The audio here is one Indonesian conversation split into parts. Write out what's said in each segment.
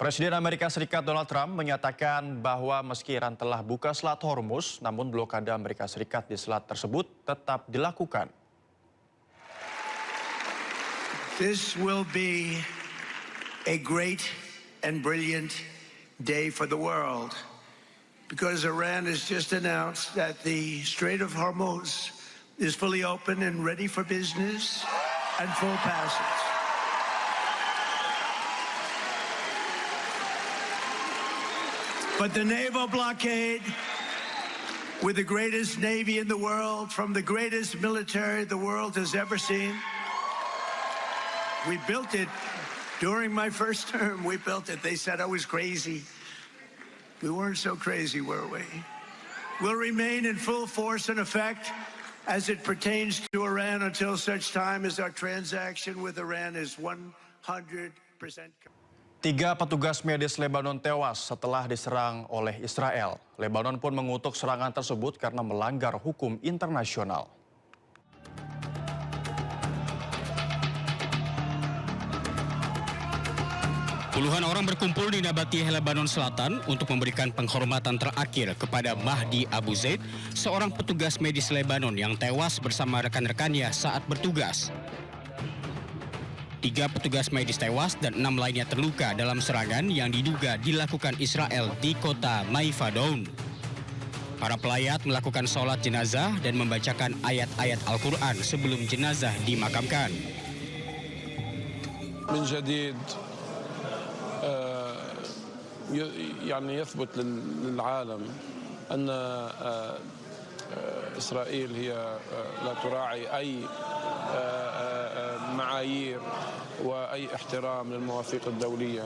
Presiden Amerika Serikat Donald Trump menyatakan bahwa meski Iran telah buka Selat Hormuz, namun blokade Amerika Serikat di selat tersebut tetap dilakukan. This will be a great and brilliant day for the world because Iran has just announced that the Strait of Hormuz is fully open and ready for business and full passage. But the naval blockade, with the greatest navy in the world, from the greatest military the world has ever seen, we built it during my first term. We built it. They said I was crazy. We weren't so crazy, were we? We'll remain in full force and effect as it pertains to Iran until such time as our transaction with Iran is 100%. 3 petugas medis Lebanon tewas setelah diserang oleh Israel. Lebanon pun mengutuk serangan tersebut karena melanggar hukum internasional. Puluhan orang berkumpul di Nabatiyah, Lebanon Selatan untuk memberikan penghormatan terakhir kepada Mahdi Abu Zaid, seorang petugas medis Lebanon yang tewas bersama rekan-rekannya saat bertugas. 3 petugas medis tewas dan 6 lainnya terluka dalam serangan yang diduga dilakukan Israel di kota Maifadoun. Para pelayat melakukan sholat jenazah dan membacakan ayat-ayat Al-Quran sebelum jenazah dimakamkan. من جديد يعني يثبت للعالم أن إسرائيل هي لا تراعي أي معايير وأي احترام للمواثيق الدولية.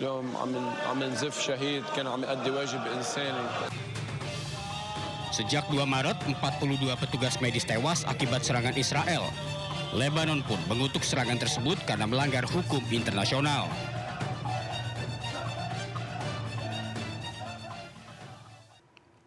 اليوم عم نزف شهيد كان عم يؤدي واجب إنساني. Sejak 2 Maret, 42 petugas medis tewas akibat serangan Israel. Lebanon pun mengutuk serangan tersebut karena melanggar hukum internasional.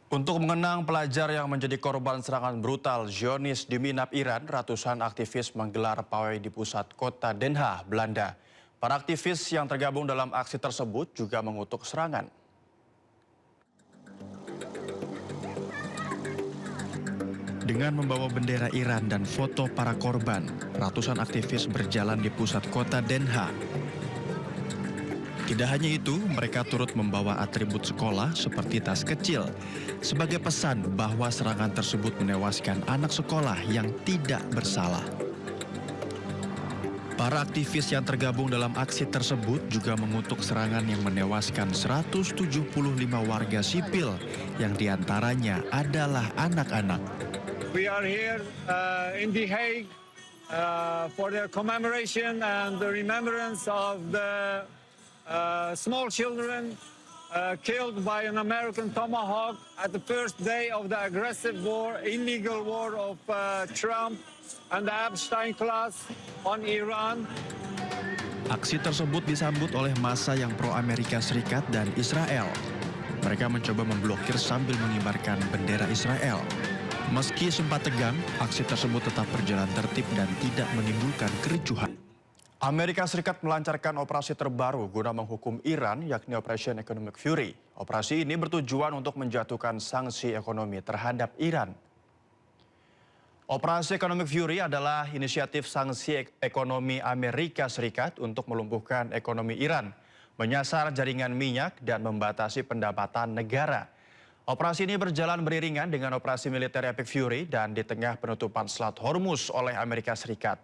Untuk mengenang pelajar yang menjadi korban serangan brutal Zionis di Minab, Iran, ratusan aktivis menggelar pawai di pusat kota Den Haag, Belanda. Para aktivis yang tergabung dalam aksi tersebut juga mengutuk serangan. Dengan membawa bendera Iran dan foto para korban, ratusan aktivis berjalan di pusat kota Den Haag. Tidak hanya itu, mereka turut membawa atribut sekolah seperti tas kecil sebagai pesan bahwa serangan tersebut menewaskan anak sekolah yang tidak bersalah. Para aktivis yang tergabung dalam aksi tersebut juga mengutuk serangan yang menewaskan 175 warga sipil yang diantaranya adalah anak-anak. We are here in The Hague for the commemoration and the remembrance of the small children killed by an American Tomahawk at the first day of the aggressive war, illegal war of Trump and the Epstein class on Iran. Aksi tersebut disambut oleh massa yang pro Amerika Serikat dan Israel. Mereka mencoba memblokir sambil mengibarkan bendera Israel. Meski sempat tegang, aksi tersebut tetap berjalan tertib dan tidak menimbulkan kericuhan. Amerika Serikat melancarkan operasi terbaru guna menghukum Iran, yakni Operation Economic Fury. Operasi ini bertujuan untuk menjatuhkan sanksi ekonomi terhadap Iran. Operasi Economic Fury adalah inisiatif sanksi ekonomi Amerika Serikat untuk melumpuhkan ekonomi Iran, menyasar jaringan minyak dan membatasi pendapatan negara. Operasi ini berjalan beriringan dengan operasi militer Epic Fury dan di tengah penutupan Selat Hormuz oleh Amerika Serikat.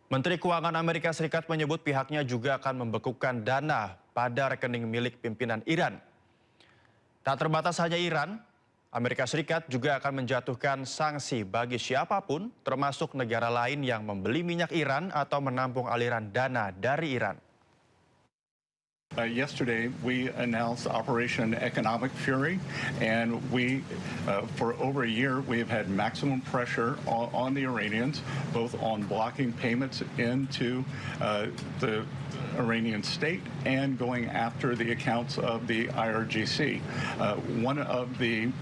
Menteri Keuangan Amerika Serikat menyebut pihaknya juga akan membekukan dana pada rekening milik pimpinan Iran. Tak terbatas hanya Iran, Amerika Serikat juga akan menjatuhkan sanksi bagi siapapun, termasuk negara lain yang membeli minyak Iran atau menampung aliran dana dari Iran. Yesterday, we announced Operation Economic Fury, and for over a year, we have had maximum pressure on the Iranians, both on blocking payments into the Iranian state and going after the accounts of the IRGC. One of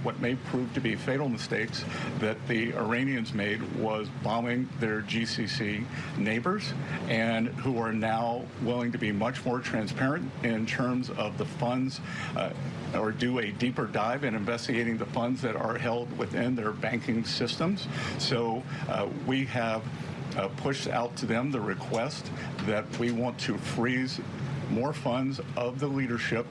what may prove to be fatal mistakes that the Iranians made was bombing their GCC neighbors, and who are now willing to be much more transparent in terms of the funds or do a deeper dive in investigating the funds that are held within their banking systems. So we have pushed out to them the request that we want to freeze more funds of the leadership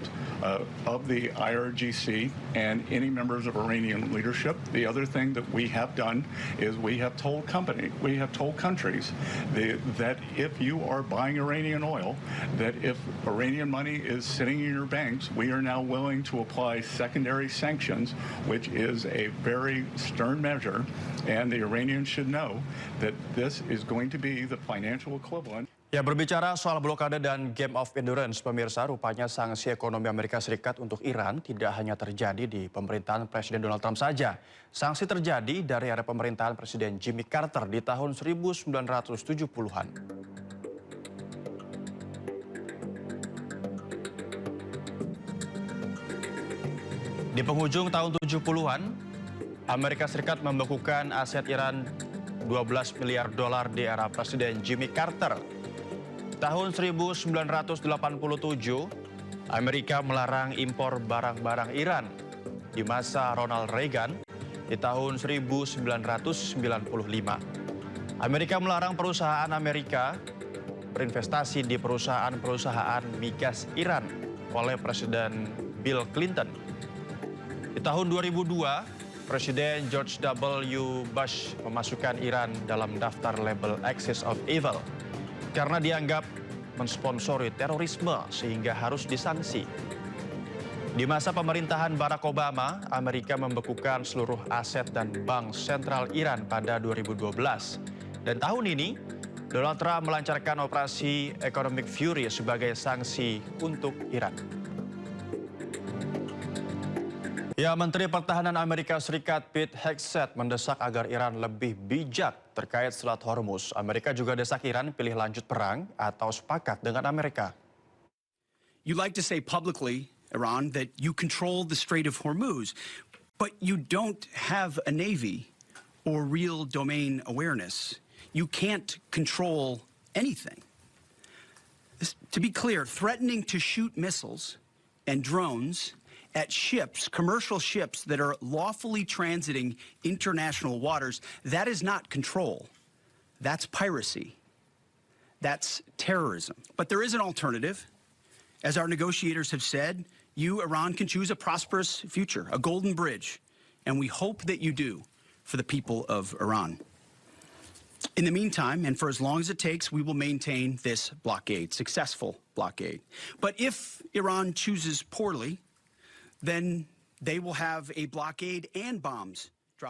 of the IRGC and any members of Iranian leadership. The other thing that we have done is we have told countries that if you are buying Iranian oil, that if Iranian money is sitting in your banks, we are now willing to apply secondary sanctions, which is a very stern measure, and the Iranians should know that this is going to be the financial equivalent. Ya, berbicara soal blokade dan game of endurance, pemirsa, rupanya sanksi ekonomi Amerika Serikat untuk Iran tidak hanya terjadi di pemerintahan Presiden Donald Trump saja. Sanksi terjadi dari era pemerintahan Presiden Jimmy Carter di tahun 1970-an. Di penghujung tahun 70-an, Amerika Serikat membekukan aset Iran 12 miliar dolar di era Presiden Jimmy Carter. Tahun 1987, Amerika melarang impor barang-barang Iran. Di masa Ronald Reagan, di tahun 1995, Amerika melarang perusahaan Amerika berinvestasi di perusahaan-perusahaan migas Iran oleh Presiden Bill Clinton. Di tahun 2002, Presiden George W. Bush memasukkan Iran dalam daftar label Axis of Evil karena dianggap mensponsori terorisme sehingga harus disanksi. Di masa pemerintahan Barack Obama, Amerika membekukan seluruh aset dan bank sentral Iran pada 2012. Dan tahun ini, Donald Trump melancarkan operasi Economic Fury sebagai sanksi untuk Iran. Ya, Menteri Pertahanan Amerika Serikat Pete Hegseth mendesak agar Iran lebih bijak terkait Selat Hormuz. Amerika juga desak Iran pilih lanjut perang atau sepakat dengan Amerika. You like to say publicly, Iran, that you control the Strait of Hormuz, but you don't have a navy or real domain awareness. You can't control anything. To be clear, threatening to shoot missiles and drones at ships, commercial ships that are lawfully transiting international waters, that is not control. That's piracy. That's terrorism. But there is an alternative. As our negotiators have said, you, Iran, can choose a prosperous future, a golden bridge. And we hope that you do for the people of Iran. In the meantime, and for as long as it takes, we will maintain this blockade, successful blockade. But if Iran chooses poorly, then they will have a blockade and bombs